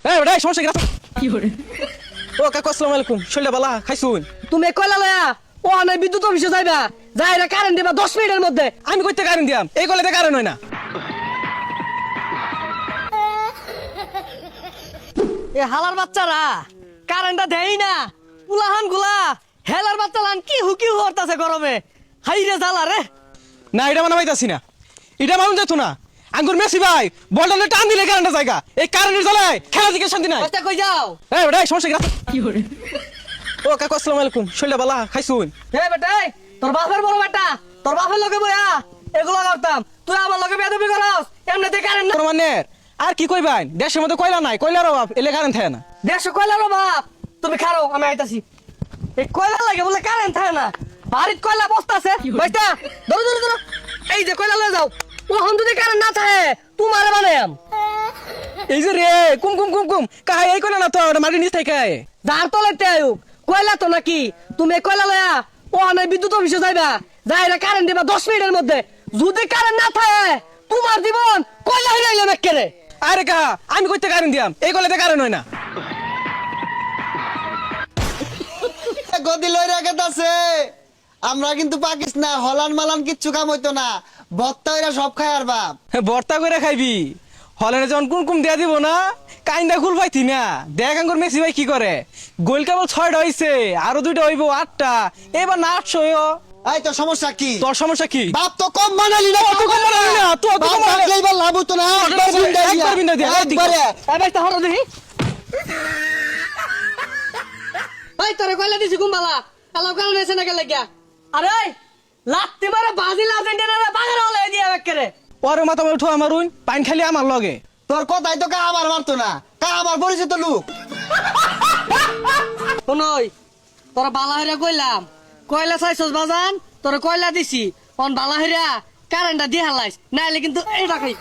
এই বেটা সমস্যা কি ও কাকু আসসালামু আলাইকুম শৈলা বালা খাইছুন তুমি কইলা লয়া ও না বিদ্যুৎ অফিসে যাইবা যাইরা কারেন্ট দিবা 10 মিনিটের মধ্যে। আমি কইতে কারেন্ট দিয়াম এই কলেতে কারেন্ট হয় না। এ হালার বাচ্চারা কারেন্টটা দেই না উলাহান গুলা হেলার বাচ্চালান কি হুকি হরতাছে গরমে হাই রে জ্বালা রে। না এটা মানে পাইতাছি না এটা মানুষ যেত না আঙ্গুর মেসি ভাই বলটা টান দিলে কারেন্টের জায়গা এই কারেন্টের জ্বালায় খেলা দিকে শান্তি নাই। আচ্ছা কই যাও এই বেটা সমস্যা কি ও কাকু আসসালামু আলাইকুম শৈলা বালা খাইছুন হে বেটা তোর বাপের বড় বেটা তোর বাপের লগে বইয়া এগুলো করতাম তুই আমার লগে বেদবি করস এমনিতে কারেন্ট না। মানে আর কি কইবাই দেশের মধ্যে কয়লা নাই কয়লার অভাব এলে কারেন্ট থাকে না। দেড়শো কয়লার বাপ তুমি খারো আমি আইতাছি। এই কয়লা লাগে বলে কারেন্ট থাকে না বাড়ির কয়লা বস্তা আছে বেটা ধরো ধরো ধরো এই যে কয়লা লয়ে যাও ওখান যদি কারেন্ট না থাকে তোমারে বানায়াম। এই যে রে কুম কুম কুম কুম কাহাই এই কয়লা না তো ওটা মাটির নিচ থেকে যার তলেতে আয়ুক কয়লা তো নাকি তুমি কয়লা লয়া ও না বিদ্যুৎ অফিসে যাইবা যাইরা কারেন্ট দিবা 10 মিনিটের মধ্যে। যদি কারেন্ট না থাকে তোমার জীবন কয়লা হইলে আইলাম একেরে। আরে কাহা আমি কইতে কারেন্ট দিয়াম এই কলেতে কারেন্ট হয় না। গদি লই রাখাতাছে আমরা কিন্তু পাকিস না হলান মালান কিচ্ছু কাম হইতো না ভত্তা হইরা সব খায় আর বাপ ভর্তা করে খাইবি হলেনে যখন কুম কুম দিয়া দিব না কাইন্দা খুল পাইতি না দেখ আঙ্গুর মেসি ভাই কি করে গোল কেবল 6টা হইছে আরো 2টা হইব 8টা এবার না 800 এই তোর সমস্যা কি তোর সমস্যা কি বাপ তো কম বানালি না তুই কম বানালি না, তুই অত কম বানালি। এইবার লাভ হতো না একবার বিন্দা দিয়া, একবারে এবার তো হলো দেখি ওই তোরে কয়লা দিছি কুম্বালা কালো কালো নেছে না গেলে গিয়া আরে লাত্তি মারে বাজিল আর্জেন্টিনারে বাগার হলে দিয়া একেরে। ওর মাথা উঠো আমারুন পাইন খালি আমার লগে তোর কথাই তো কা আমার মারতো না কা আমার পরিচিত লোক শুনই তোর বালাহিরা কইলাম কয়লা চাইছস বাজান তোর কয়লা দিছি অন বালাহিরা কারেন্টটা দিয়ে হালাইস নাইলে কিন্তু এই রাখাই।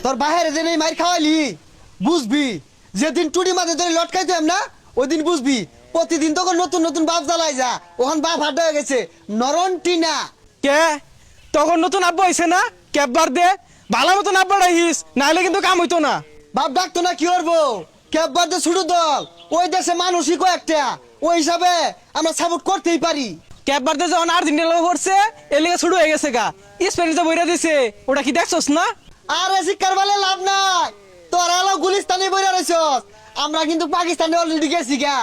তোর বাহিরে যে নেই মাইর খাওয়ালি বুঝবি যেদিন টুটি মাঝে ধরে লটকাইতাম না ওই দিন বুঝবি প্রতিদিন তখন নতুন নতুন বাপ জ্বালাই যা ওখান বাপ হাট হয়ে গেছে নরন টিনা কে তখন নতুন আব্বা হইছে না ক্যাববার দে ভালো মতন আব্বা রাখিস নাহলে কিন্তু কাম হইতো না। বাপ ডাকতো না কি করবো ক্যাববার দে ছোট দল ওই দেশে মানুষই কয়েকটা ওই হিসাবে আমরা সাপোর্ট করতেই পারি। ক্যাববার দে যখন আর্জেন্টিনা লোক করছে এর লেগে শুরু হয়ে গেছে গা স্পেন যে বইরা দিছে ওটা কি দেখছস না। আরে শিক্ষার বলে লাভ নাই তোরা এলো গুলিস্তানে বইরা রইছস আমরা কিন্তু পাকিস্তানে অলরেডি গেছি গা